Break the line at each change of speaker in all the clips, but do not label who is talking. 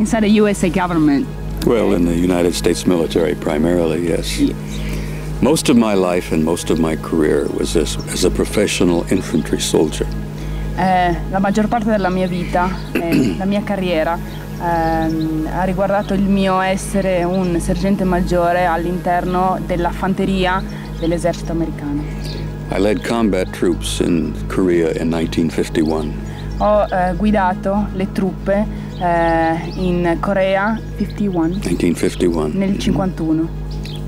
Inside the USA government?
Well, in the United States military primarily, yes.
Yes.
Most of my life and most of my career was as a professional infantry soldier.
La maggior parte della mia vita, la mia carriera, ha riguardato il mio essere un sergente maggiore all'interno della fanteria dell'esercito americano.
I led combat troops in Korea in 1951.
Ho guidato le truppe in Corea
1951.
Nel 51.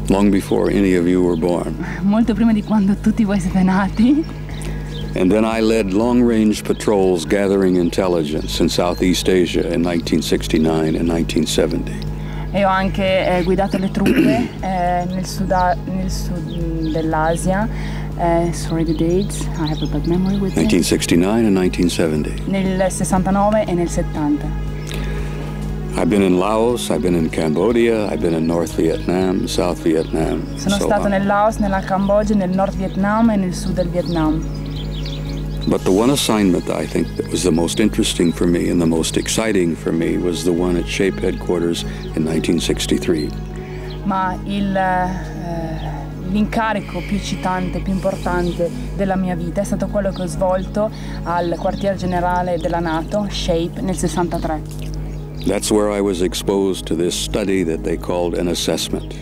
Long before any of you were born.
Molto prima di quando tutti voi siete nati.
And then I led long-range patrols gathering intelligence in Southeast Asia in 1969 and 1970.
E ho anche guidato le truppe nel sud dell'Asia. Sorry the dates, I have a bad memory with
1969 and 1970.
Nel 69 e nel 70.
I've been in Laos, I've been in Cambodia, I've been in North Vietnam, South Vietnam.
Sono stato nel Laos, nella Cambogia, nel Nord Vietnam e nel sud del Vietnam.
But the one assignment I think that was the most interesting for me and the most exciting for me was the one at SHAPE headquarters in 1963.
Ma l'incarico più eccitante, più importante della mia vita è stato quello che ho svolto al quartier generale della NATO, SHAPE, nel 63.
That's where I was exposed to this study that they called an assessment.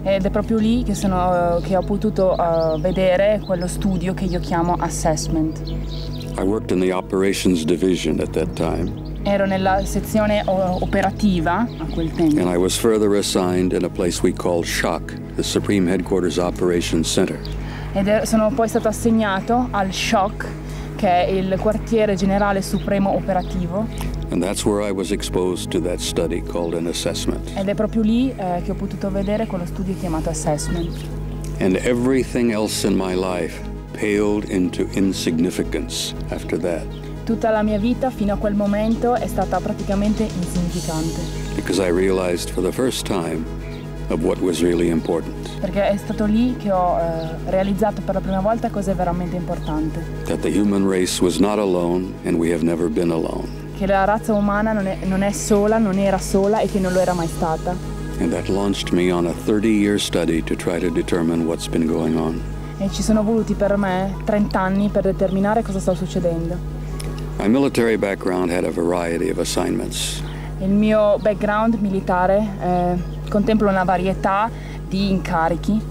Ed è proprio lì che ho potuto vedere quello studio che io chiamo assessment.
I worked in the operations division at that time.
Ero nella sezione operativa a quel tempo.
And I was further assigned in a place we called SHOC, the Supreme Headquarters Operations Center.
Sono poi stato assegnato al SHOC, che è il quartiere generale supremo operativo.
And that's where I was exposed to that study called an assessment.
Ed è proprio lì che ho potuto vedere quello studio chiamato assessment.
And everything else in my life paled into insignificance after that.
Tutta la mia vita fino a quel momento è stata praticamente insignificante.
Because I realized for the first time of what was really important.
Perché è stato lì che ho realizzato per la prima volta cosa è veramente importante.
That the human race was not alone and we have never been alone.
Che la razza umana non è sola, non era sola e che non lo era mai stata.
And that launched me on a 30-year study to try to determine what's been going on.
E ci sono voluti per me 30 anni per determinare cosa sta succedendo.
My military background had a variety of assignments.
Il mio background militare contempla una varietà di incarichi.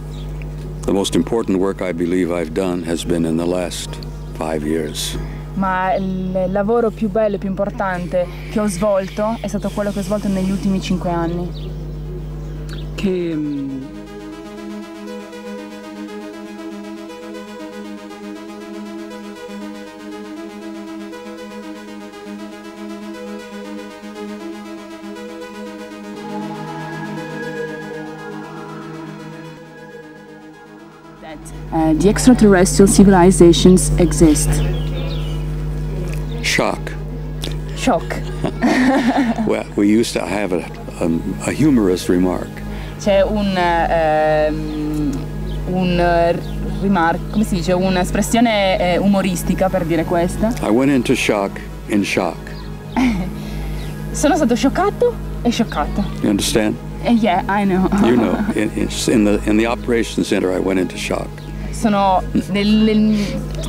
The most important work I believe I've done has been in the last 5 years.
Ma il lavoro più bello e più importante che ho svolto è stato quello che ho svolto negli ultimi 5 anni. The extraterrestrial civilizations exist.
Shock.
Shock.
Well, we used to have a humorous remark.
C'è come si dice, un'espressione umoristica per dire questa.
I went into shock in shock.
Sono stato scioccato e scioccato.
You understand?
Yeah, I know.
You know, in the operations center I went into shock.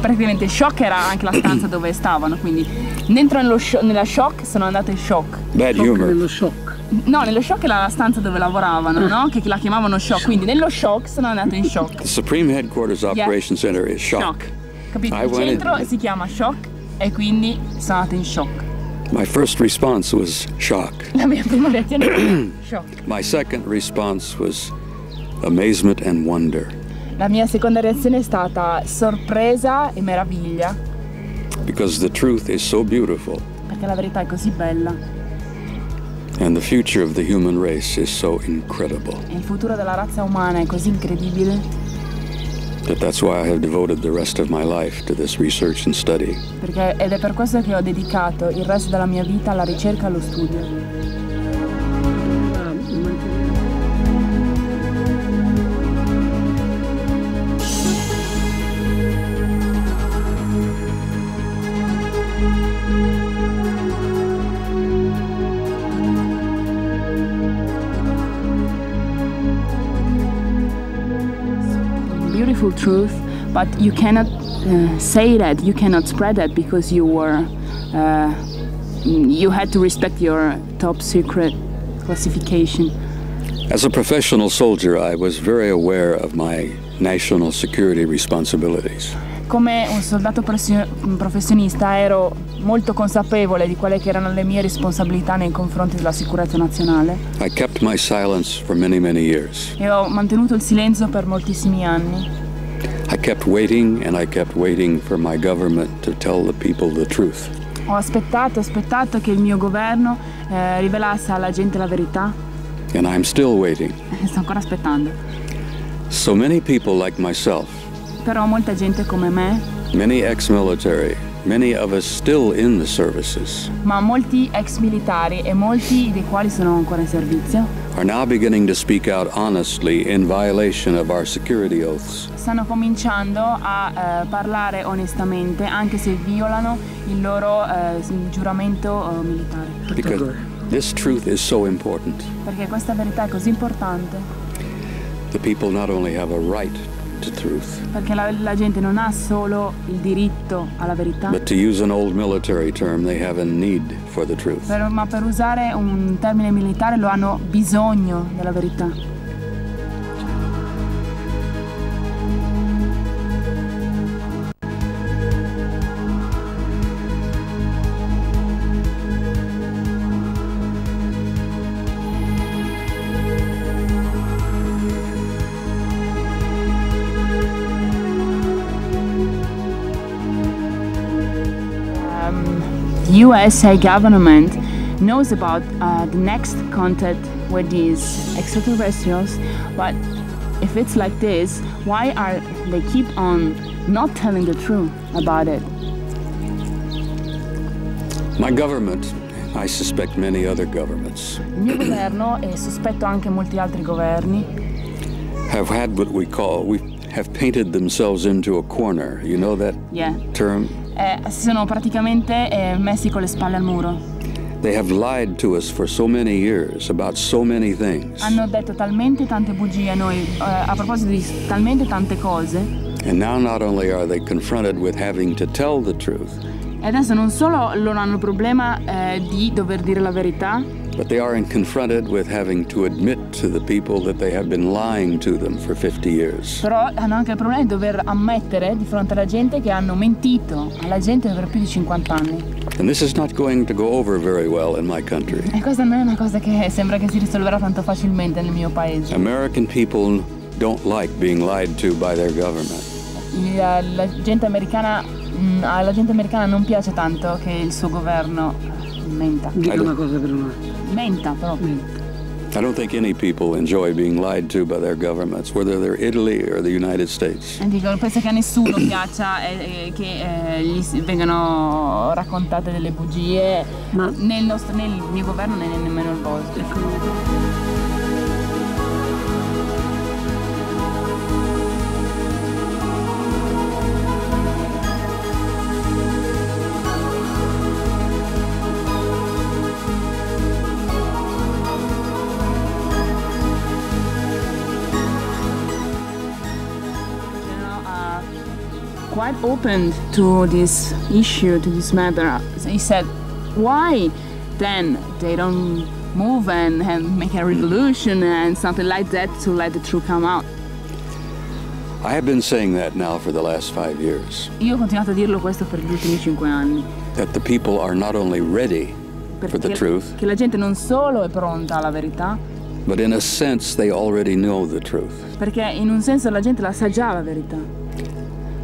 Praticamente il shock era anche la stanza dove stavano, quindi dentro nella shock sono andata in shock.
Bad humor.
Nello shock.
No, nello shock era la stanza dove lavoravano, no? Che la chiamavano shock, quindi nello shock sono andato in shock.
The Supreme Headquarters Operations Center is shock.
Capito? Il centro si chiama shock e quindi sono andato in shock.
My first response was shock.
La mia prima reazione era shock.
My second response was amazement and wonder.
La mia seconda reazione è stata sorpresa e meraviglia.
Because the truth is so beautiful.
Perché la verità è così bella.
And the future of the human race is so incredible.
E il futuro della razza umana è così incredibile.
That's why I have devoted the rest of my life to this research and study.
Ed è per questo che ho dedicato il resto della mia vita alla ricerca e allo studio. beautiful truth, but you cannot say that, you cannot spread that because you had to respect your top secret classification.
As a professional soldier, I was very aware of my national security responsibilities.
Come un soldato professionista ero molto consapevole di quelle che erano le mie responsabilità nei confronti della sicurezza nazionale.
I kept my silence for many, many years.
E ho mantenuto il silenzio per moltissimi anni.
I kept waiting for my government to tell the people the truth.
Ho aspettato che il mio governo rivelasse alla gente la verità.
And I'm still waiting.
Sto ancora aspettando.
So many people like myself,
Però molta gente come me,
many ex-military, many of us still in the services,
ma molti ex militari e molti dei quali sono ancora in servizio,
are now beginning to speak out honestly in violation of our security oaths.
stanno cominciando a parlare onestamente anche se violano il loro giuramento militare.
Because this truth is so important.
Perché questa verità è così importante.
The people not only have a right to truth,
Perché la gente non ha solo il diritto alla verità,
but to use an old military term, they have a need for the truth.
ma per usare un termine militare lo hanno bisogno della verità. The USA government knows about the next contact with these extraterrestrials, but if it's like this, why are they keep on not telling the truth about it?
My government, I suspect many other governments,
Il mio governo, e sospetto anche molti altri governi,
have had what we have painted themselves into a corner. You know that term?
si sono praticamente messi con le spalle al muro.
They have lied to us for so many years about so many things.
Hanno detto talmente tante bugie a noi a proposito di talmente tante cose.
And now not only are they confronted with having to tell the truth,
E adesso non solo loro hanno il problema di dover dire la verità,
but they are confronted with having to admit to the people that they have been lying to them for 50 years.
però hanno anche il problema di dover ammettere di fronte alla gente che hanno mentito alla gente per più di 50 anni.
And this is not going to go over very well in my country.
E questa non è una cosa che sembra che si risolverà tanto facilmente nel mio paese.
American people don't like being lied to by their government.
La gente americana, alla gente americana non piace tanto che il suo governo menta.
Dica una cosa per una.
Menta proprio.
I don't think any people enjoy being lied to by their governments, whether they're Italy or the United States.
E dico, penso che a nessuno piaccia che gli vengano raccontate delle bugie,
Ma
nel mio governo né nemmeno il vostro. Quite open to this issue, to this matter. He said, why then they don't move and make a revolution and something like that to let the truth come out?
I have been saying that now for the last 5 years,
Io ho continuato a dirlo questo per gli ultimi 5 anni.
that the people are not only ready for the truth,
Che la gente non solo è pronta alla verità,
but in a sense they already know the truth.
perché in un senso la gente la sa già la verità.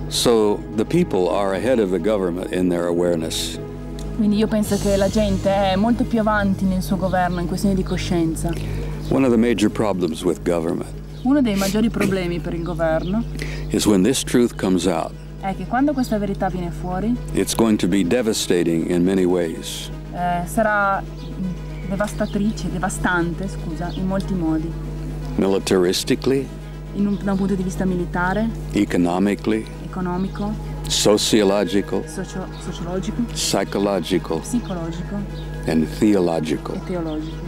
So the people are ahead of the government in their awareness.
Quindi io penso che la gente è molto più avanti nel suo governo in questione di coscienza.
One of the major problems with government
Uno dei maggiori problemi per il governo
is when this truth comes out,
è che quando questa verità viene fuori
it's going to be devastating in many ways.
sarà devastante, in molti modi.
Militaristically,
Da un punto di vista militare,
economically,
economico,
sociological,
sociologico,
psychological,
psicologico
and theological.
e teologico.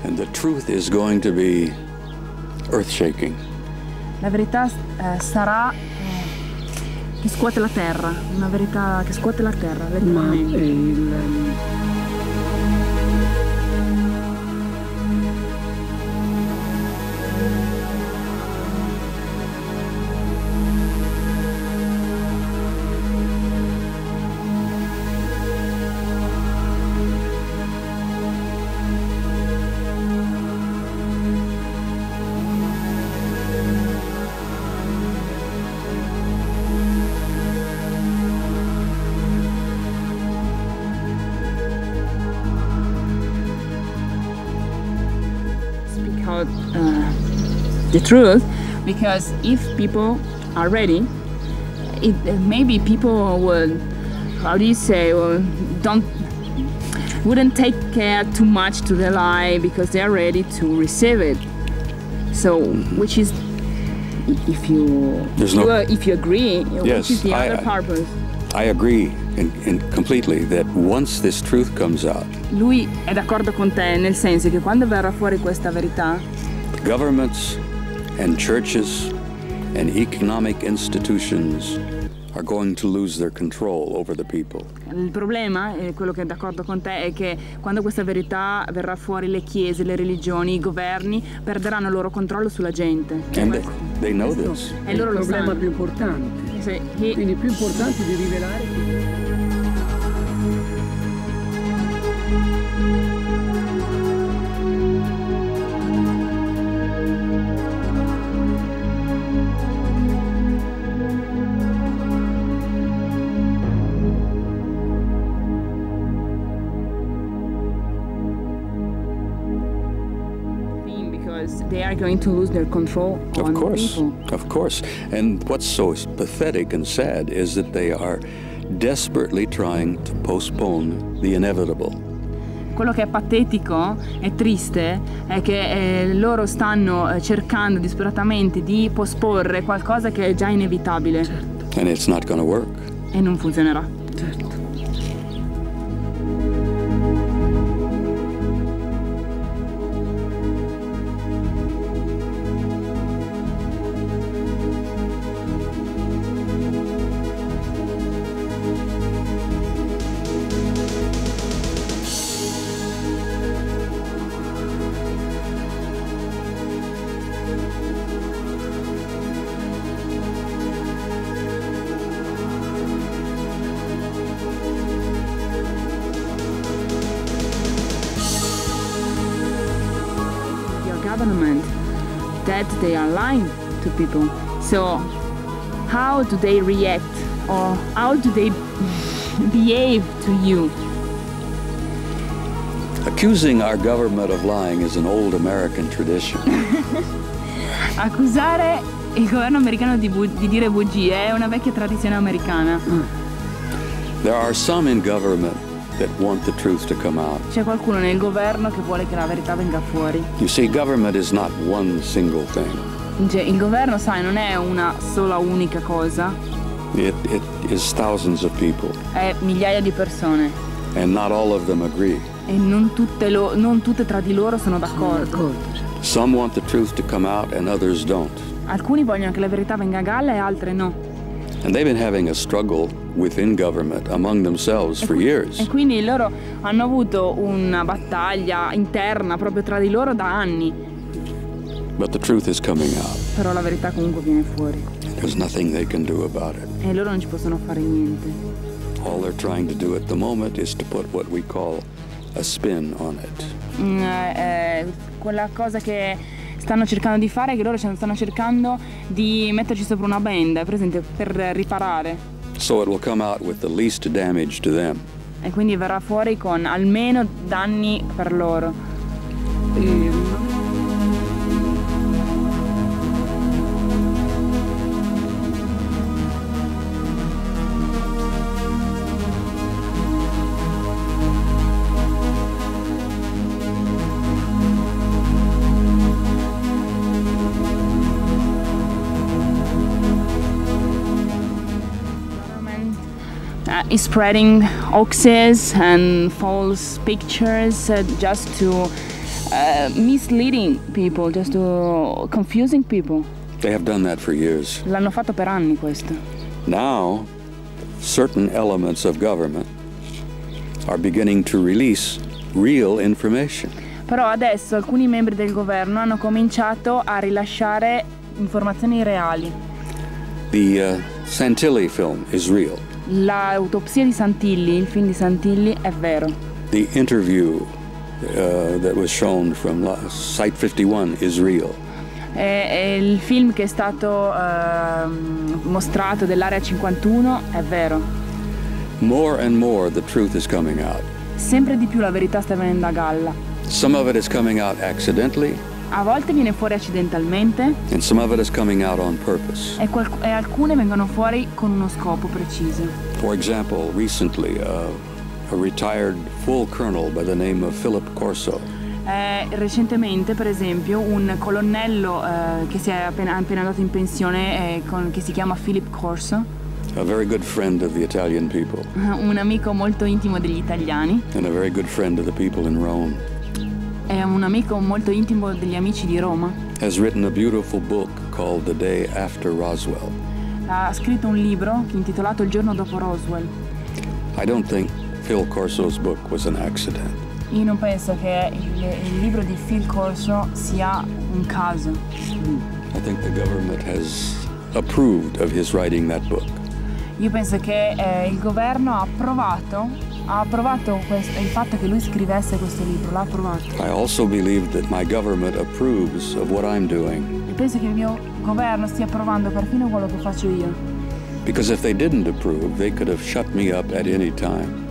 And the truth is going to be earth-shaking.
La verità sarà che scuote la terra, una verità che scuote la terra, letteralmente. The truth, because if people are ready, maybe people would, how do you say, wouldn't take care too much to the lie because they are ready to receive it. So, which is, if you agree,
Yes,
which is the other purpose.
I agree completely that once this truth comes out,
Lui è d'accordo con te nel senso che quando verrà fuori questa verità,
governments and churches and economic institutions are going to lose their control over the people.
Il problema, quello che è d'accordo con te, è che quando questa verità verrà fuori, le chiese, le religioni, i governi perderanno il loro controllo sulla gente.
And they know this.
E loro lo sanno.
Il problema più importante.
Sì,
Quindi più importante di rivelare. They are going to lose their control on people.
Of course. And what's so pathetic and sad is that they are desperately trying to postpone the inevitable.
Quello che è patetico e triste è che loro stanno cercando disperatamente di posporre qualcosa che è già inevitabile.
Certo.
And it's not going to work.
E non funzionerà.
Certo.
Government that they are lying to people. So how do they react, or how do they behave to you?
Accusing our government of lying is an old American tradition.
Accusare il governo americano di dire bugie è una vecchia tradizione americana.
There are some in government that want the truth to come out.
C'è qualcuno nel governo che vuole che la verità venga fuori.
You see, government is not one single thing.
Il governo, sai, non è una sola unica cosa.
It is thousands of people.
È migliaia di persone.
And not all of them agree.
E non tutte tra di loro sono d'accordo.
Some want the truth to come out and others don't.
Alcuni vogliono che la verità venga a galla e altre no.
And they've been having a struggle within government among themselves for years.
E quindi loro hanno avuto una battaglia interna proprio tra di loro da anni.
But the truth is coming out.
Però la verità comunque viene fuori.
There's nothing they can do about it.
E loro non ci possono fare niente.
All they're trying to do at the moment is to put what we call a spin on it.
Quella cosa che stanno cercando di fare è che loro stanno cercando di metterci sopra una benda, presente, per riparare.
So it will come out with the least damage to them.
E quindi verrà fuori con almeno danni per loro. Is spreading hoaxes and false pictures just to misleading people, just to confusing people.
They have done that for years.
L'hanno fatto per anni questo.
Now, certain elements of government are beginning to release real information.
Però adesso alcuni membri del governo hanno cominciato a rilasciare informazioni reali.
The Santilli film is real.
L'autopsia di Santilli, il film di Santilli, è vero.
The interview that was shown from Site 51 is real.
E il film che è stato mostrato dell'Area 51 è vero.
More and more the truth is coming out.
Sempre di più la verità sta venendo a galla.
Some of it is coming out accidentally.
A volte viene fuori accidentalmente.
And some of it is coming out on purpose.
E alcune vengono fuori con uno scopo preciso.
For example, recently a retired full colonel by the name of Philip Corso.
Recentemente, per esempio, un colonnello che si è appena andato in pensione che si chiama Philip Corso.
A very good friend of the Italian people.
Un amico molto intimo degli italiani.
And a very good friend of the people in Rome.
È un amico molto intimo degli amici di Roma.
Has written a beautiful book called The Day After Roswell.
Ha scritto un libro intitolato Il giorno dopo Roswell.
I don't think Phil Corso's book was an accident.
Io non penso che il libro di Phil Corso sia un caso.
I think the government has approved of his writing that book.
Io penso che il governo ha approvato il fatto che lui scrivesse questo libro, l'ha approvato.
I also believe that my government approves of what I'm doing.
E penso che il mio governo stia approvando perfino quello che faccio io.
Because if they didn't approve, they could have shut me up at any time.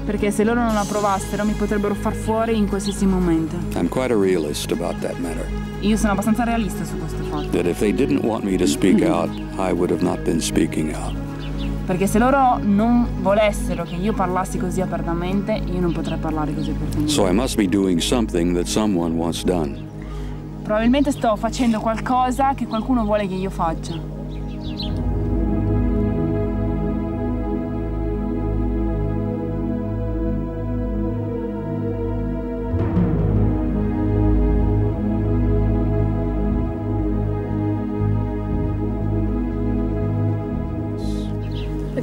Perché se loro non approvassero mi potrebbero far fuori in qualsiasi momento.
I'm quite a realist about that matter.
Io sono abbastanza realista su questo fatto.
That if they didn't want me to speak out, I would have not been speaking out.
Perché se loro non volessero che io parlassi così apertamente, io non potrei parlare così apertamente.
So I must be doing something that someone wants done.
Probabilmente sto facendo qualcosa che qualcuno vuole che io faccia.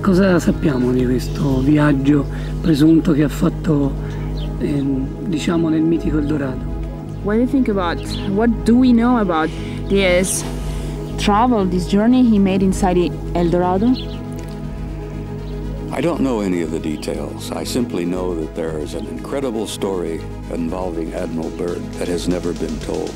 Cosa sappiamo di questo viaggio presunto che ha fatto, diciamo, nel mitico Eldorado?
What do we know about this travel, this journey he made inside Eldorado?
I don't know any of the details. I simply know that there is an incredible story involving Admiral Byrd that has never been told.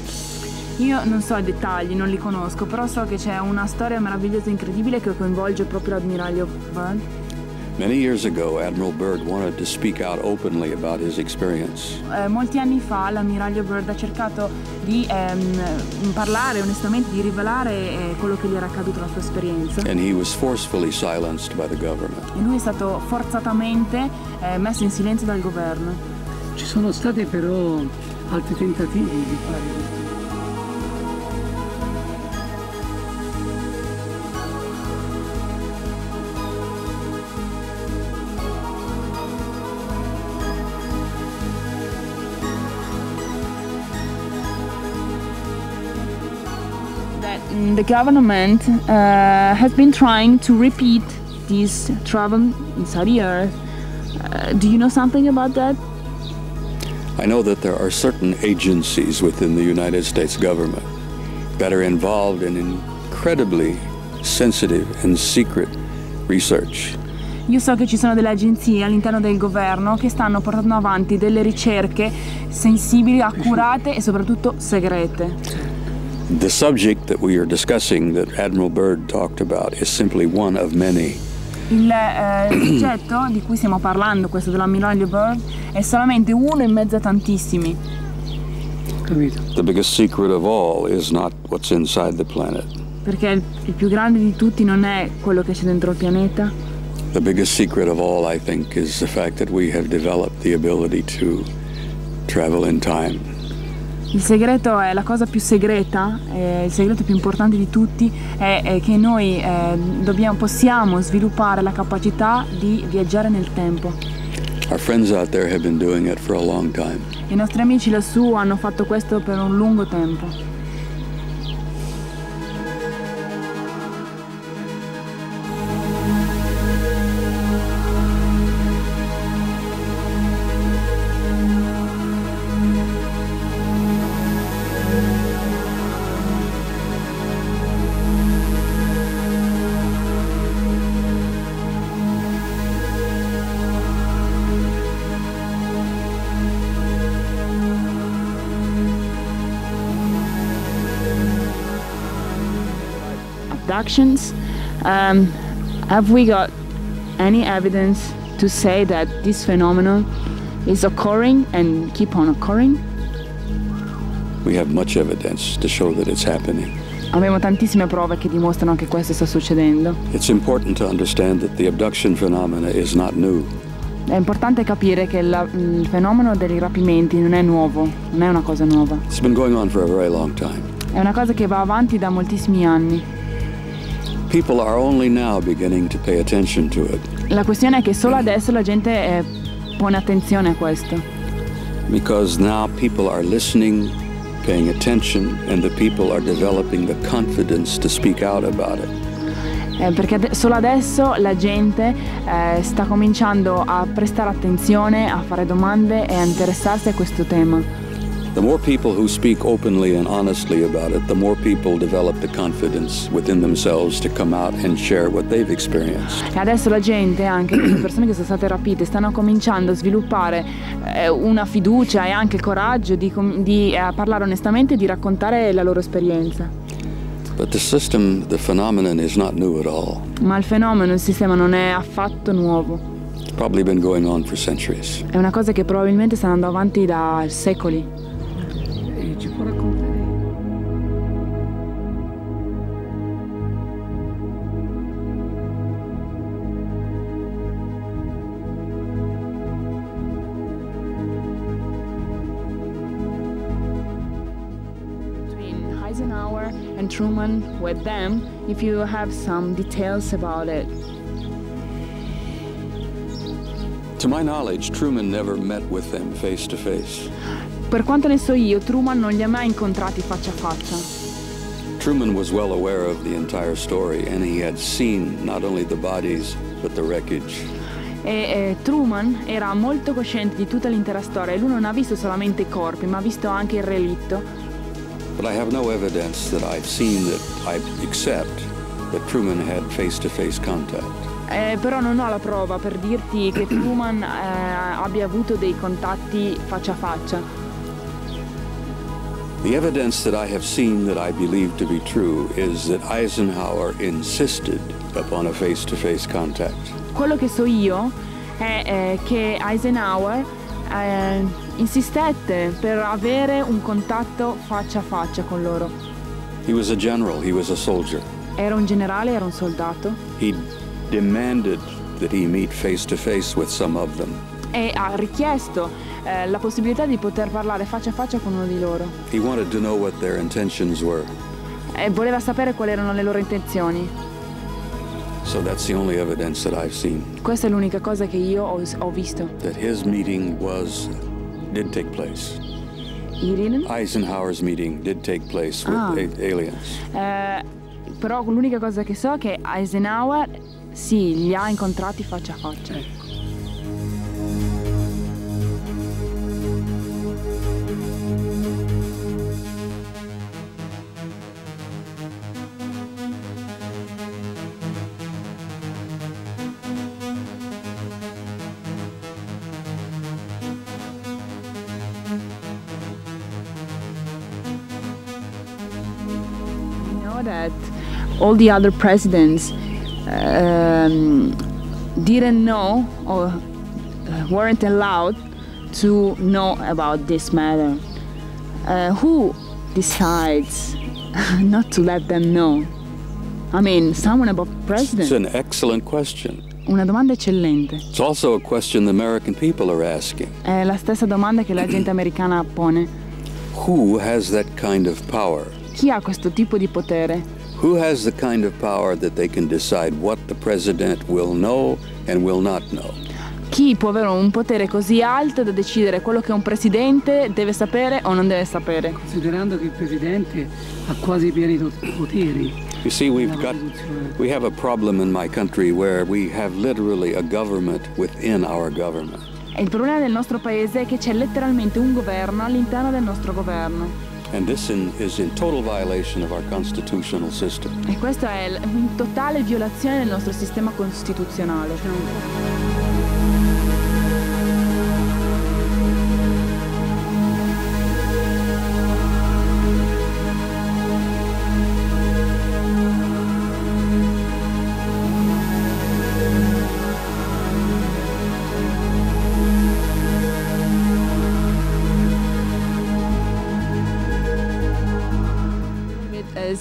Io non so i dettagli, non li conosco, però so che c'è una storia meravigliosa e incredibile che coinvolge proprio l'ammiraglio Byrd.
Many years ago, Admiral Byrd wanted to speak out openly about his experience.
Molti anni fa l'ammiraglio Byrd ha cercato di parlare onestamente, di rivelare quello che gli era accaduto, la sua esperienza.
And he was forcefully silenced by the government.
E lui è stato forzatamente messo in silenzio dal governo.
Ci sono stati però altri tentativi di fare questo.
The government has been trying to repeat this travel inside the earth. Do you know something about that?
I know that there are certain agencies within the United States government that are involved in incredibly sensitive and secret research.
Io so che ci sono delle agenzie all'interno del governo che stanno portando avanti delle ricerche sensibili, accurate e soprattutto segrete.
The subject that we are discussing, that Admiral Byrd talked about, is simply one of many.
Il soggetto di cui stiamo parlando, questo dell'ammiraglio Byrd, è solamente uno in mezzo a tantissimi.
Capito?
The biggest secret of all is not what's inside the planet.
Perché il più grande di tutti non è quello che c'è dentro il pianeta.
The biggest secret of all, I think, is the fact that we have developed the ability to travel in time.
Il segreto è la cosa più segreta, il segreto più importante di tutti è che noi possiamo sviluppare la capacità di viaggiare nel tempo.
Our friends out there have been doing it for a long time.
I nostri amici lassù hanno fatto questo per un lungo tempo. abductions. Have we got any evidence to say that this phenomenon is occurring and keep on occurring?
We have much evidence to show that it's happening.
Abbiamo tantissime prove che dimostrano che questo sta succedendo.
It's important to understand that the abduction phenomena is not new.
È importante capire che il fenomeno dei rapimenti non è nuovo, non è una cosa nuova.
It's been going on for a very long time.
È una cosa che va avanti da moltissimi anni.
People are only now beginning to pay attention to it.
La questione è che solo adesso la gente pone attenzione a questo.
Because now people are listening, paying attention, and the people are developing the confidence to speak out about it.
Perché solo adesso la gente sta cominciando a prestare attenzione, a fare domande e a interessarsi a questo tema.
The more people who speak openly and honestly about it, the more people develop the confidence within themselves to come out and share what they've experienced.
E adesso la gente, anche le persone che sono state rapite, stanno cominciando a sviluppare una fiducia e anche il coraggio di parlare onestamente e di raccontare la loro esperienza.
But the system, the phenomenon is not new at all.
Ma il fenomeno, il sistema non è affatto nuovo.
It's probably been going on for centuries.
È una cosa che probabilmente sta andando avanti da secoli.
Ci può raccontare?
Between Eisenhower and Truman with them, if you have some details about it.
To my knowledge, Truman never met with them face to face.
Per quanto ne so io, Truman non li ha mai incontrati faccia a faccia.
Truman was well aware of the entire story, and he had seen not only the bodies, but the wreckage.
Truman era molto cosciente di tutta l'intera storia e lui non ha visto solamente i corpi, ma ha visto anche il relitto.
But I have no evidence that I've seen that I accept that Truman had face-to-face contact.
Però non ho la prova per dirti che Truman abbia avuto dei contatti faccia a faccia.
The evidence that I have seen that I believe to be true is that Eisenhower insisted upon a face-to-face contact.
Quello che so io è che Eisenhower insistette per avere un contatto faccia a faccia con loro.
He was a general, he was a soldier.
Era un generale, era un soldato.
He demanded that he meet face-to-face with some of them.
E ha richiesto la possibilità di poter parlare faccia a faccia con uno di loro.
He wanted to know what their intentions were.
E voleva sapere quali erano le loro intenzioni.
So that's the only evidence that I've seen.
Questa è l'unica cosa che io ho visto.
That his meeting did take place. Eisenhower's meeting did take place with aliens.
Però l'unica cosa che so è che Eisenhower sì, li ha incontrati faccia a faccia. That all the other presidents didn't know or weren't allowed to know about this matter. Who decides not to let them know? I mean, someone above president.
It's an excellent question.
Una domanda eccellente.
It's also a question the American people are asking.
È la stessa domanda che la gente americana pone.
Who has that kind of power?
Chi ha questo tipo di potere?
Who has the kind of power that they can decide what the president will know and will not know?
Chi può avere un potere così alto da decidere quello che un presidente deve sapere o non deve sapere?
Considerando che il presidente ha quasi pieni poteri.
You see, we have a problem in my country where we have literally a government within our government.
E il problema del nostro paese è che c'è letteralmente un governo all'interno del nostro governo.
And this is in total violation of our constitutional system.
E questa è in totale violazione del nostro sistema costituzionale.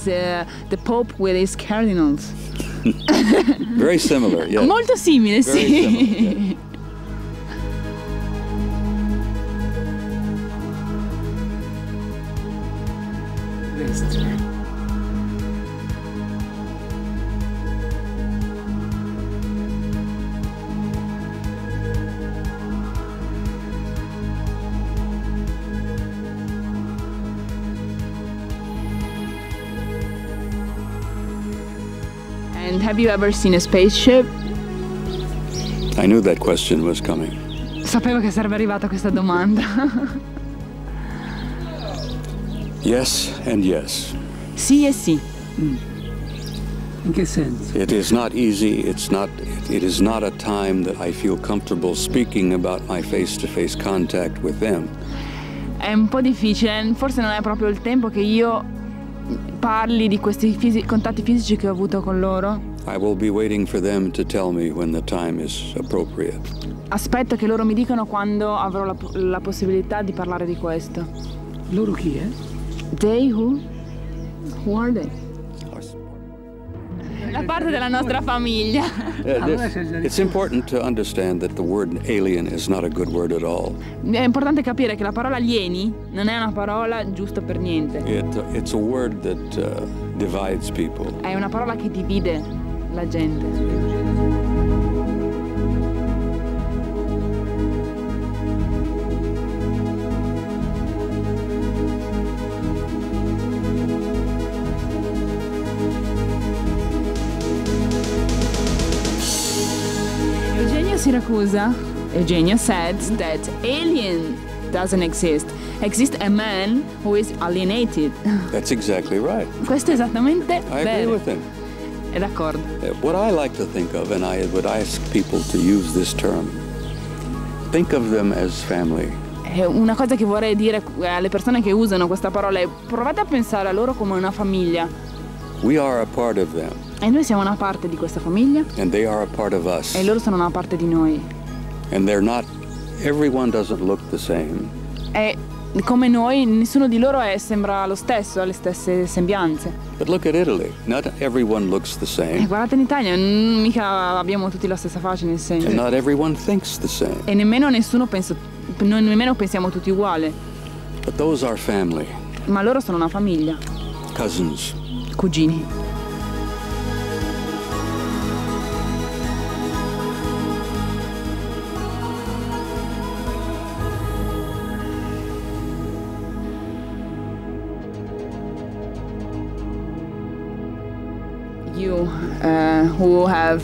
the Pope with his cardinals.
Very similar, yeah.
Molto simile,
Very
sì.
similar, yeah.
And have you ever seen a spaceship?
I knew that question was coming.
Sapevo che sarebbe arrivata questa domanda.
Yes and yes.
Sì e sì.
In che senso?
It is not easy. It is not a time that I feel comfortable speaking about my face-to-face contact with them.
È un po' difficile, forse non è proprio il tempo che io parli di questi contatti fisici che ho avuto con loro.
I will be waiting for them to tell me when the time is appropriate.
Aspetto che loro mi dicano quando avrò la possibilità di parlare di questo.
Loro chi è?
They who? Who are they? La parte della nostra famiglia.
It's important to understand that the word alien is not a good word at all.
È importante capire che la parola alieni non è una parola giusta per niente.
It's a word that divides people.
È una parola che divide la gente. Eugenio said that alien doesn't exist. Exists a man who is alienated.
That's exactly right.
Questo è esattamente
I agree
vero.
with him.
È d'accordo.
What I like to think of, and I would ask people to use this term, think of them as family.
Una cosa che vorrei dire alle persone che usano questa parola è: provate a pensare a loro come una famiglia.
We are a part of them.
E noi siamo una parte di questa famiglia.
And they are a part of us.
E loro sono una parte di noi.
And everyone doesn't look the same.
E come noi, nessuno di loro sembra lo stesso, ha le stesse sembianze.
But look at Italy. Not everyone looks the same.
Guardate in Italia, mica abbiamo tutti la stessa faccia, nel senso.
And not everyone thinks the same.
E nemmeno noi nemmeno pensiamo tutti uguali.
But those are family.
Ma loro sono una famiglia.
Cousins.
Cugini. You who have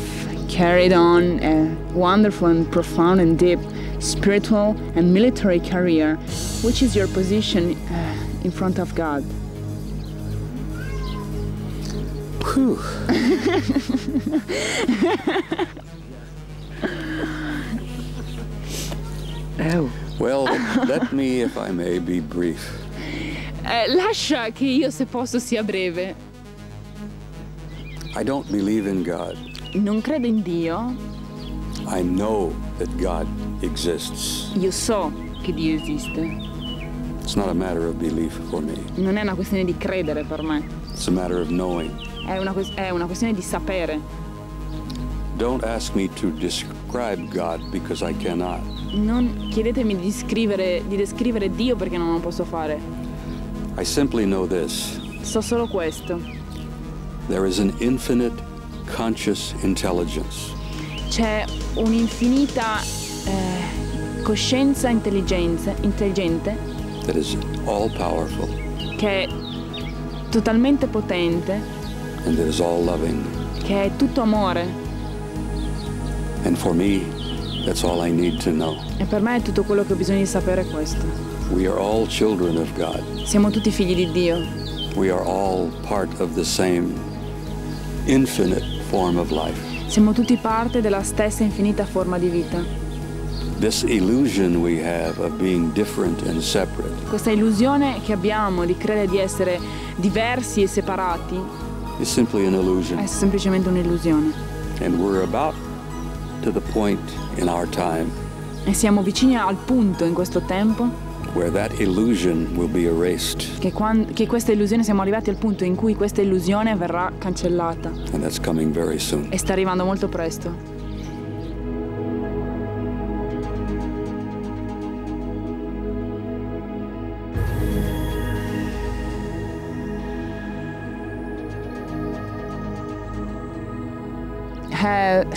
carried on a wonderful and profound and deep spiritual and military career, which is your position in front of God?
Whew. Well, let me, if I may, be brief.
Lascia che io, se posso, sia breve.
I don't believe in God.
Non credo in Dio.
I know that God exists.
Io so che Dio esiste.
It's not a matter of belief for me.
Non è una questione di credere per me.
It's a matter of knowing.
È una questione di sapere.
Don't ask me to describe God because I cannot.
Non chiedetemi di descrivere Dio, perché non lo posso fare.
I simply know this.
So solo questo.
There is an infinite conscious intelligence.
C'è un'infinita coscienza intelligente
That is all powerful.
Che è totalmente potente.
And that is all loving.
Che è tutto amore.
And for me, that's all I need to know.
E per me è tutto quello che ho bisogno di sapere, questo.
We are all children of God.
Siamo tutti figli di Dio.
We are all part of the same infinite form of life.
Siamo tutti parte della stessa infinita forma di vita.
This illusion we have of being different and separate.
Questa illusione che abbiamo di credere di essere diversi e separati
is simply an illusion.
È semplicemente un'illusione.
And we're about to the point in our time
E siamo vicini al punto in questo tempo
where that illusion will be erased.
Che questa illusione, siamo arrivati al punto in cui questa illusione verrà cancellata.
And that's coming very soon.
E sta arrivando molto presto.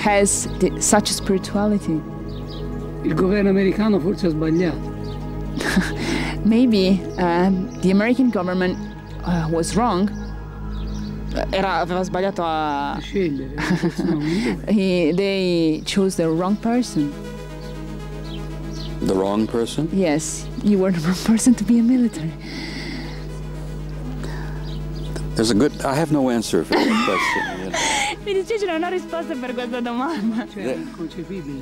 Has such a spirituality.
Il governo americano forse ha sbagliato.
Maybe the American government was wrong. Aveva sbagliato a
scegliere.
They chose the wrong person.
The wrong person?
Yes, you were the wrong person to be a military.
I have no answer for that question.
Mi dice non ho risposta per questa domanda.
Cioè, inconcepibile.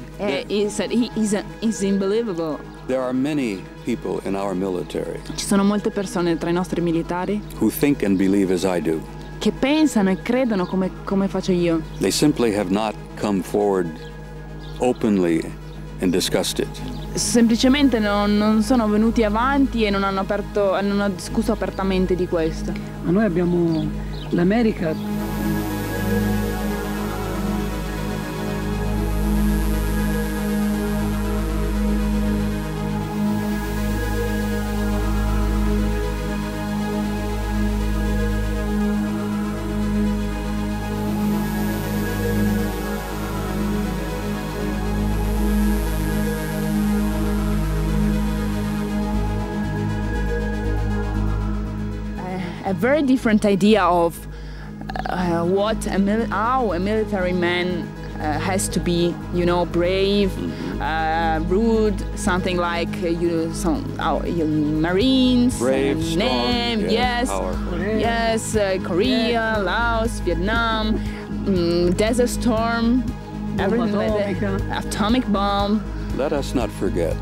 He said he's unbelievable.
There are many people in our military
Ci sono molte persone tra i nostri militari
who think and believe as I do.
che pensano e credono come faccio io.
They simply have not come forward openly and discussed it.
Semplicemente non sono venuti avanti e non hanno discusso apertamente di questo.
Ma noi abbiamo l'America.
A very different idea of how a military man has to be, brave, rude, something like Marines,
brave, strong,
yes, Korea, Laos, Vietnam, Desert Storm, everything like that. Atomic bomb.
Let us not forget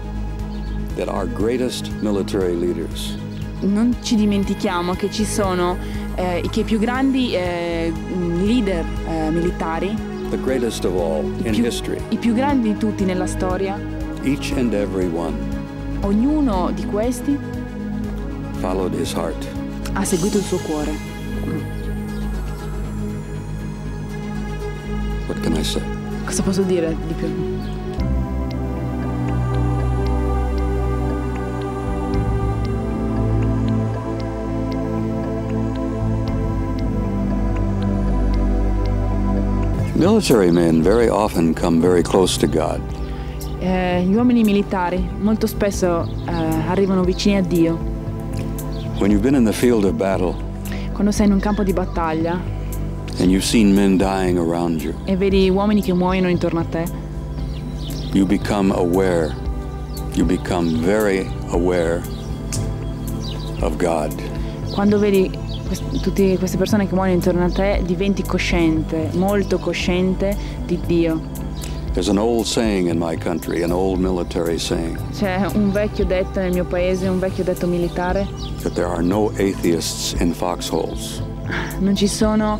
that our greatest military leaders,
non ci dimentichiamo che ci sono che i più grandi leader militari,
the greatest of all in history,
i più grandi di tutti nella storia,
each and every one,
ognuno di questi
followed his heart.
Ha seguito il suo cuore.
What can I say?
Cosa posso dire di più?
Military men very often come very close to God.
Gli uomini militari molto spesso arrivano vicini a Dio.
When you've been in the field of battle,
quando sei in un campo di battaglia
and you've seen men dying around you,
e vedi uomini che muoiono intorno a te,
you become very aware of God.
Quando vedi tutte queste persone che muoiono intorno a te, diventi cosciente, molto cosciente di Dio.
There's an old saying in my country, an old military saying.
C'è un vecchio detto nel mio paese, un vecchio detto militare.
That there are no atheists in foxholes.
Non ci sono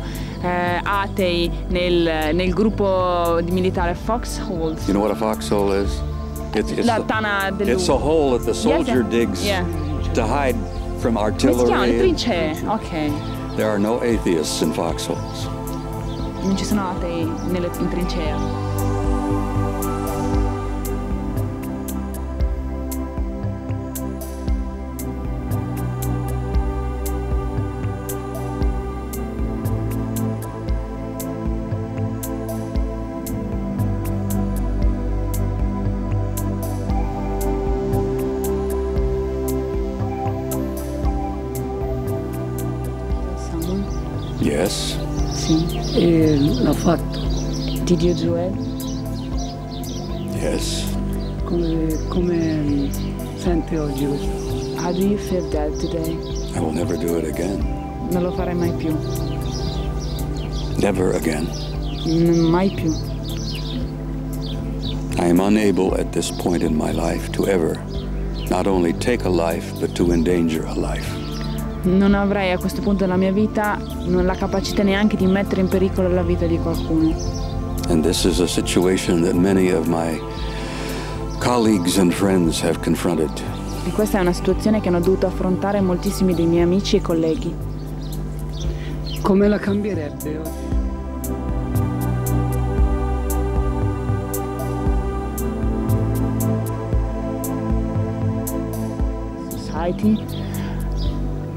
atei nel gruppo di militare foxholes.
You know what a foxhole is?
La tana del lupo.
It's a hole that the soldier digs to hide from artillery.
Come si chiamano? Le trincee. Ok.
There are no atheists in foxholes.
Non ci sono atei in trincea.
Yes.
Sì.
E l'ha fatto.
Did you do it?
Yes.
Come sente oggi questo?
How do you feel that today?
I will never do it again.
Non lo farei mai più.
Never again.
Mai più.
I am unable at this point in my life to ever not only take a life but to endanger a life.
Non avrei a questo punto della mia vita la capacità neanche di mettere in pericolo la vita di qualcuno.
And this is a situation that many of my colleagues and friends have confronted.
E questa è una situazione che hanno dovuto affrontare moltissimi dei miei amici e colleghi.
Come la cambierebbe oggi?
Society,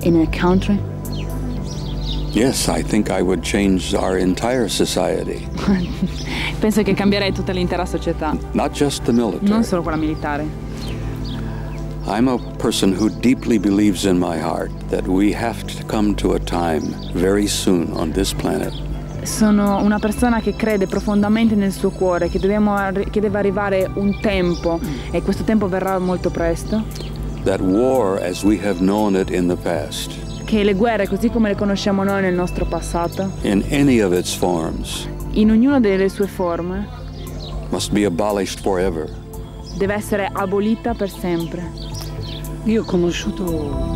in a country.
Yes, I think I would change our entire society.
Penso che cambierei tutta l'intera società,
Not just the military.
non solo quella militare.
I'm a person who deeply believes in my heart that we have to come to a time very soon on this planet
Sono una persona che crede profondamente nel suo cuore che deve arrivare un tempo, e questo tempo verrà molto presto,
that war as we have known it in the past,
che le guerre così come le conosciamo noi nel nostro passato,
in any of its forms,
in ognuna delle sue forme,
must be abolished forever.
deve essere abolita per sempre.
Io ho conosciuto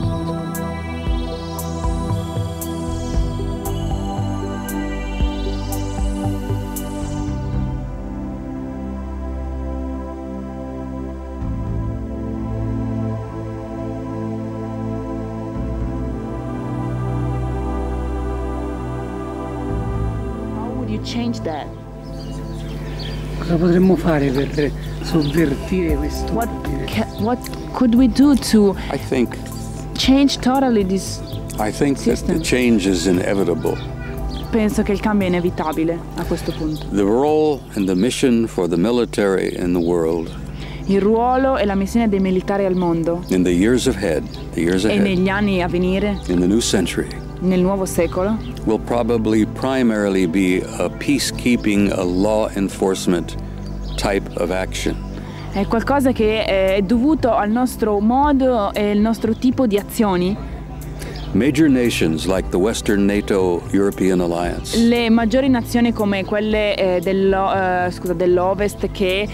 How would you change that?
cosa potremmo fare per sovvertire questo ordine?
What could we do to
I think
change totally this?
that the change is inevitable.
Penso che il cambio è inevitabile a questo punto.
The role and the mission for the military in the world
Il ruolo e la missione dei militari al mondo
in the years ahead,
e negli anni a venire,
in the new century,
nel nuovo secolo,
will probably primarily be a peacekeeping, a law enforcement type of action.
è qualcosa che è dovuto al nostro modo e il nostro tipo di azioni.
Major nations like the Western NATO European Alliance
Le maggiori nazioni come quelle dell'Ovest, che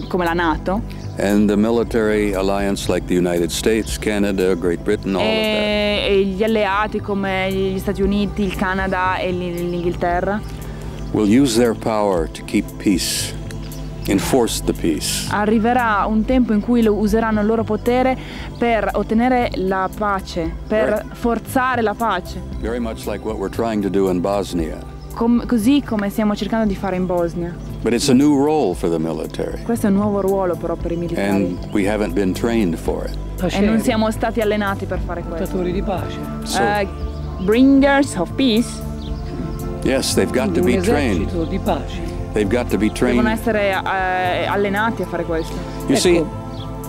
come la NATO,
and the military alliance like the United States, Canada, Great Britain, all of that,
e gli alleati come gli Stati Uniti, il Canada e l'Inghilterra,
will use their power to keep peace, enforce the peace.
arriverà un tempo in cui useranno il loro potere per ottenere la pace, per
Right.
forzare la pace,
Very much like what we're trying to do in Bosnia.
così come stiamo cercando di fare in Bosnia.
But it's a new role for the military,
Questo è un nuovo ruolo però per i militari,
and we haven't been trained for it.
e non siamo stati allenati per fare questo.
portatori di pace.
So,
Bringers of peace
yes, they've got to
Un
be trained.
esercito di pace.
They've got to be
devono
trained.
essere allenati a fare questo.
You see,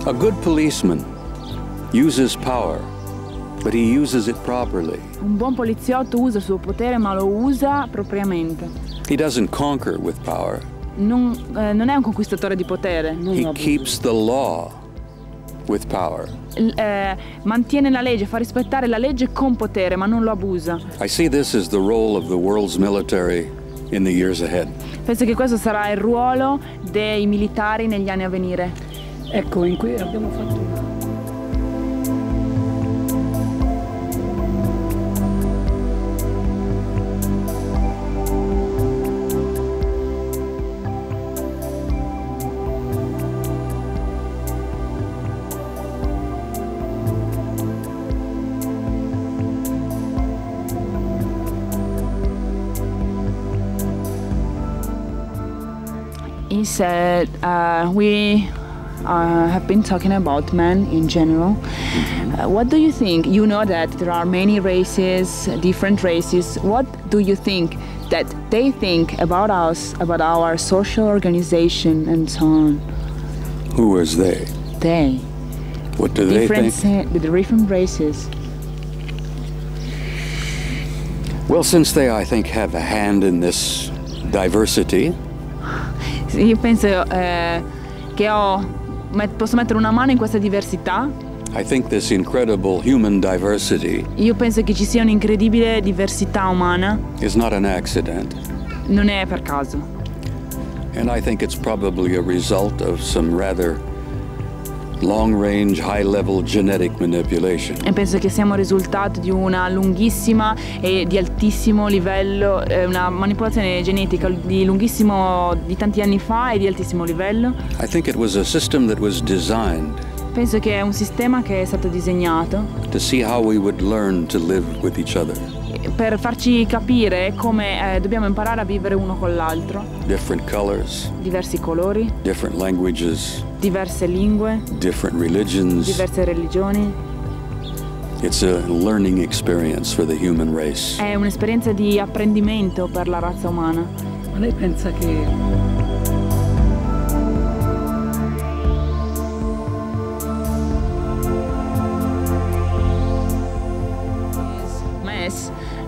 a good policeman uses power, but he uses it properly.
Un buon poliziotto usa il suo potere, ma lo usa propriamente.
He doesn't conquer with power.
Non è un conquistatore di potere.
He keeps the law with power.
Mantiene la legge, fa rispettare la legge con potere, ma non lo abusa.
I see this as the role of the world's military in the years ahead.
Penso che questo sarà il ruolo dei militari negli anni a venire.
Ecco, in cui abbiamo fatto una...
He said, we have been talking about men in general. What do you think? You know that there are many races, different races. What do you think that they think about us, about our social organization and so on?
Who is they?
They.
What do they think?
The different races.
Well, since they, I think, have a hand in this diversity,
Io penso che posso mettere una mano in questa diversità.
I think this incredible human diversity
Io penso che ci sia un'incredibile diversità umana,
is not an accident.
non è per caso.
And I think it's probably a result of some rather long-range, high-level genetic manipulation.
E penso che siamo il risultato di una lunghissima e di altissimo livello, una manipolazione genetica di tanti anni fa e di altissimo livello.
I think it was a system that was designed
Penso che è un sistema che è stato disegnato
to see how we would learn to live with each other.
per farci capire come dobbiamo imparare a vivere uno con l'altro.
Different colors,
Diversi colori,
different languages,
diverse lingue,
different religions.
diverse religioni.
It's a learning experience for the human race.
È un'esperienza di apprendimento per la razza umana.
Ma lei pensa che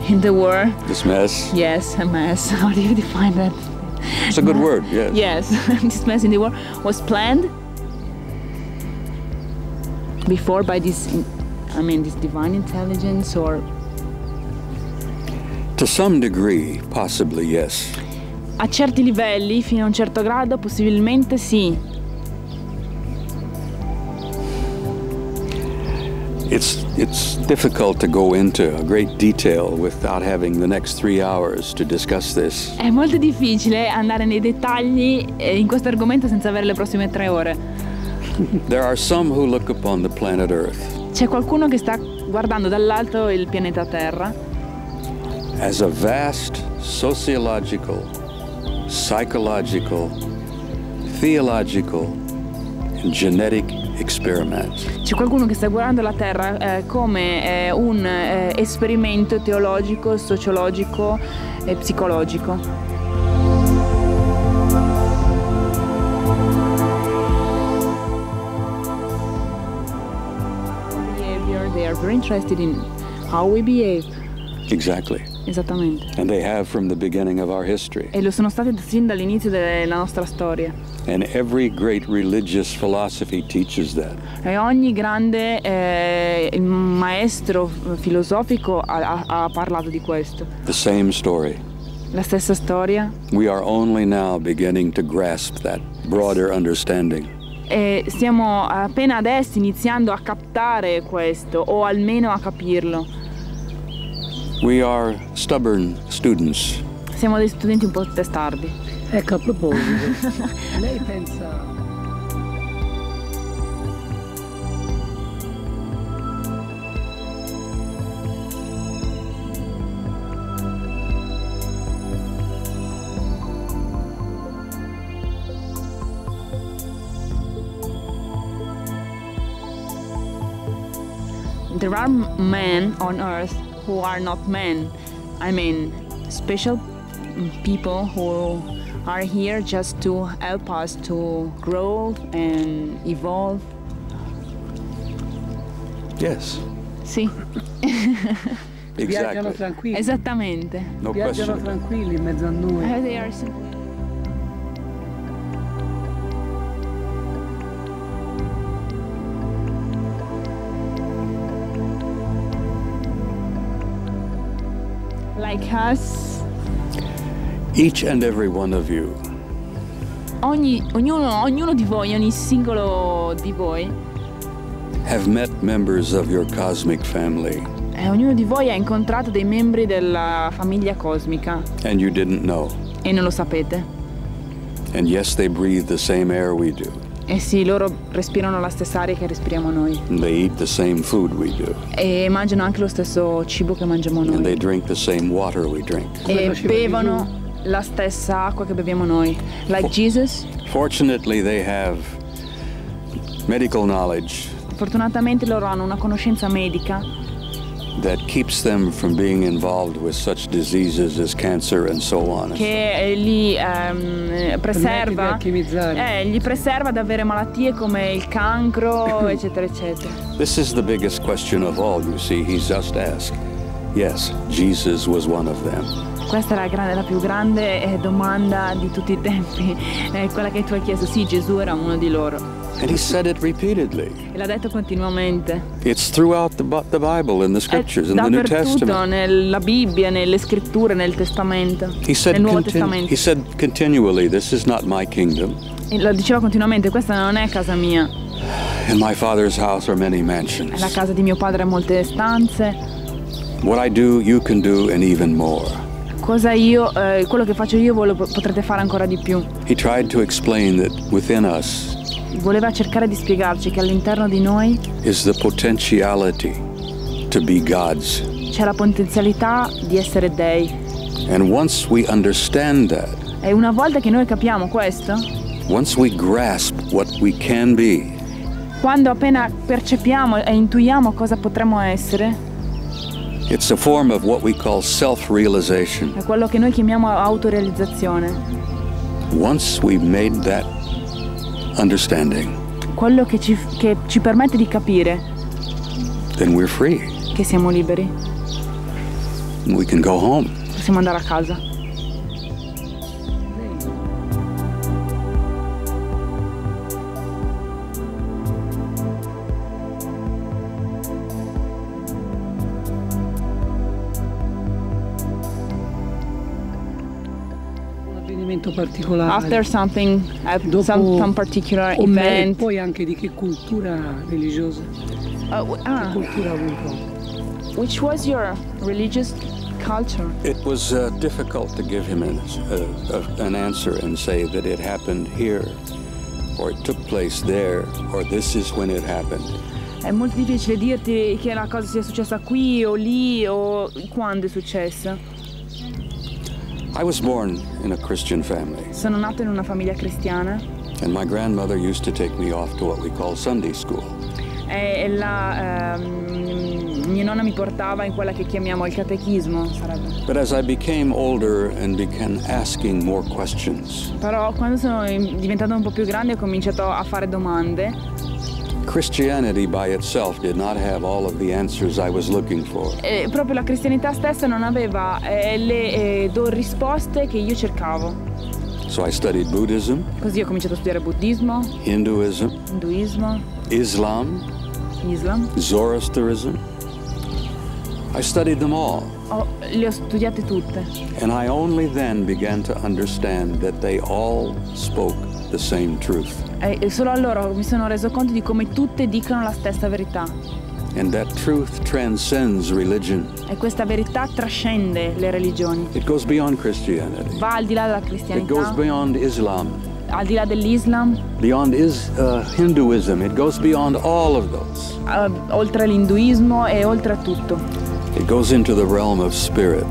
In the war.
This mess?
Yes, a mess. How do you define that?
It's a good word, yes.
Yes, this mess in the war was planned before by this divine intelligence, or
To some degree, possibly yes.
a certi livelli, fino a un certo grado, possibilmente sì.
It's difficult to go into a great detail without having the next 3 hours to discuss this.
È molto difficile andare nei dettagli in questo argomento senza avere le prossime 3 ore.
There are some who look upon the planet Earth
C'è qualcuno che sta guardando dall'alto il pianeta Terra
as a vast sociological, psychological, theological, and genetic experiment.
C'è qualcuno che sta guardando la Terra come un esperimento teologico, sociologico e psicologico. They are very interested in how we behave.
Exactly.
Esattamente.
And they have from the beginning of our history.
E lo sono stati sin dall'inizio della nostra storia.
And every great religious philosophy teaches that.
E ogni grande maestro filosofico ha parlato di questo.
The same story.
La stessa storia.
We are only now beginning to grasp that broader understanding.
E stiamo appena adesso iniziando a captare questo, o almeno a capirlo.
We are stubborn students.
Siamo dei studenti un po' testardi.
ecco, a proposito, lei pensa
There are men on earth who are not men. I mean, special people who are here just to help us to grow and evolve.
Yes.
Sì.
viaggiano
Exactly.
tranquilli,
Esattamente.
No
viaggiano
question.
tranquilli in mezzo a noi.
They are simply... Like us.
Each and every one of you
Ognuno di voi, ogni singolo di voi,
have met members of your cosmic family
ognuno di voi ha incontrato dei membri della famiglia cosmica
and you didn't know.
e non lo sapete.
And yes, they breathe the same air we do.
E sì, loro respirano la stessa aria che respiriamo noi
And they eat the same food we do.
e mangiano anche lo stesso cibo che mangiamo
And they
noi
drink the same water we drink.
e
faceva
bevono la stessa acqua che beviamo noi. Like Jesus,
Fortunately, they have medical knowledge
fortunatamente loro hanno una conoscenza medica
that keeps them from being involved with such diseases as cancer and so on.
che li preserva,
alchimizzare.
gli preserva da avere malattie come il cancro, eccetera, eccetera.
This is the biggest question of all, you see. He's just asked. Yes, Jesus was one of them.
Questa è la più grande domanda di tutti i tempi, quella che tu hai chiesto. Sì, Gesù era uno di loro.
And he said it repeatedly.
E l'ha detto continuamente.
It's throughout the Bible, in the scriptures, in the New
Dappertutto,
Testament.
nella Bibbia, nelle scritture, nel Testamento,
He said,
nel Nuovo Testamento.
he said continually, this is not my kingdom.
E lo diceva continuamente, questa non è casa mia,
In my Father's house are many
è la
mansions.
casa di mio padre ha molte stanze.
What I do, you can do, and even more.
Quello che faccio io voi lo potrete fare ancora di più.
He tried to explain that within us
voleva cercare di spiegarci che all'interno di noi
is the potentiality to be God's.
c'è la potenzialità di essere dei.
And once we understand that,
E una volta che noi capiamo questo,
once we grasp what we can be,
quando appena percepiamo e intuiamo cosa potremmo essere,
it's a form of what we call self-realization.
è quello che noi chiamiamo autorealizzazione.
Once we've made that understanding,
Quello che ci permette di capire
then we're free.
che siamo liberi.
We can go home.
Possiamo andare a casa.
Particolare.
After something,
Dopo,
some particular
o me,
event.
poi anche di che cultura religiosa, che cultura ha avuto.
Which was your religious culture?
It was difficult to give him an answer and say that it happened here, or it took place there, or this is when it happened.
È molto difficile dirti che la cosa sia successa qui o lì o quando è successa.
I was born in a Christian family,
Sono nato in una famiglia cristiana
and my grandmother used to take me off to what we call Sunday school.
e mia nonna mi portava in quella che chiamiamo il catechismo, sarebbe.
But as I became older and began asking more questions,
Però quando sono diventato un po' più grande ho cominciato a fare domande.
Christianity by itself did not have all of the answers I was looking for.
E proprio la cristianità stessa non aveva le risposte che io cercavo.
So I studied Buddhism,
Così ho cominciato a studiare buddismo,
Hinduism,
induismo,
Islam,
Islam.
Zoroastrianism. I studied them all,
Le ho studiate tutte
and I only then began to understand that they all spoke the same truth,
e solo allora mi sono reso conto di come tutte dicono la stessa verità.
and that truth transcends religion.
E questa verità trascende le religioni.
It goes beyond Christianity.
Va al di là della
It goes
cristianità,
beyond Islam,
al di là dell'Islam,
beyond Hinduism. It goes beyond all of those.
oltre l'induismo e oltre a tutto.
It goes into the realm of spirit.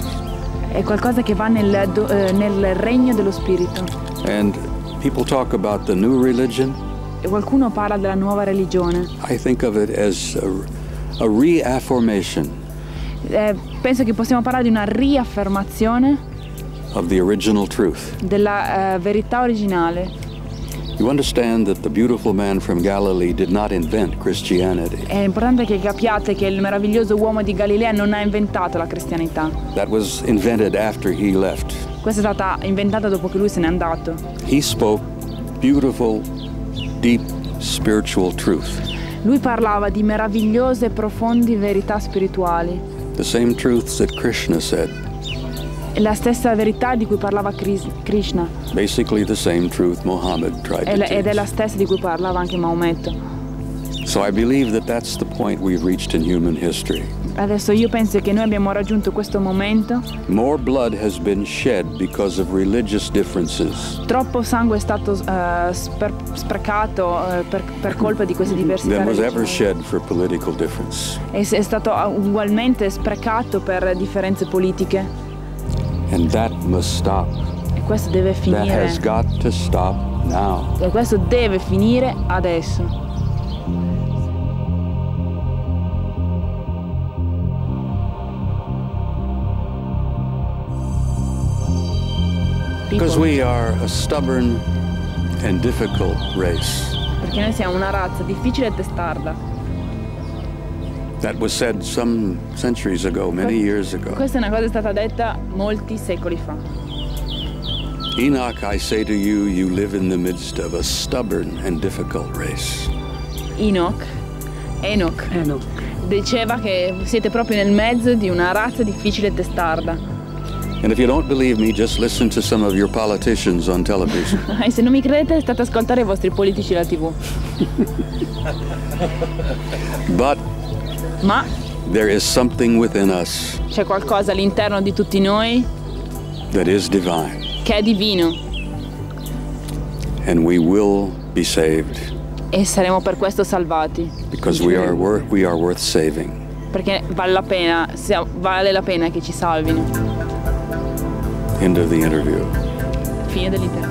È qualcosa che va nel regno dello spirito.
And people talk about the new religion.
E qualcuno parla della nuova religione.
I think of it as a reaffirmation
Penso che possiamo parlare di una riaffermazione
of the original truth.
della verità originale.
You understand that the beautiful man from Galilee did not invent Christianity.
È importante che capiate che il meraviglioso uomo di Galilea non ha inventato la cristianità.
That was invented after he left.
Questa è stata inventata dopo che lui se n'è andato.
He spoke beautiful, deep spiritual truth.
Lui parlava di meravigliose e profonde verità spirituali.
The same truths that Krishna said.
La stessa verità di cui parlava Krishna.
Basically the same truth Muhammad tried to
Ed è la
teach.
stessa di cui parlava anche Maometto.
So I believe that that's the point we've reached in human history.
Adesso io penso che noi abbiamo raggiunto questo momento.
More blood has been shed because of religious differences
Troppo sangue è stato sprecato per colpa di queste diversità
than was ever
religiose.
shed for political difference.
È stato ugualmente sprecato per differenze politiche.
And that must stop.
E questo deve
That
finire.
has got to stop now.
E questo deve finire adesso.
Because we are a stubborn and difficult race.
Perché noi siamo una razza difficile e testarda.
That was said some centuries ago, many years ago.
Questa è una cosa che è stata detta molti secoli fa.
Enoch, I say to you, you live in the midst of a stubborn and difficult race.
Enoch diceva che siete proprio nel mezzo di una razza difficile e testarda.
And if you don't believe me, just listen to some of your politicians on television.
E se non mi credete, state ad ascoltare i vostri politici alla TV. Ma
There is something within us
c'è qualcosa all'interno di tutti noi
that is divine,
che è divino
and we will be saved.
E saremo per questo salvati.
Because we are worth saving.
Perché vale la pena che ci salvino.
End of the interview.
Fine dell'intervista.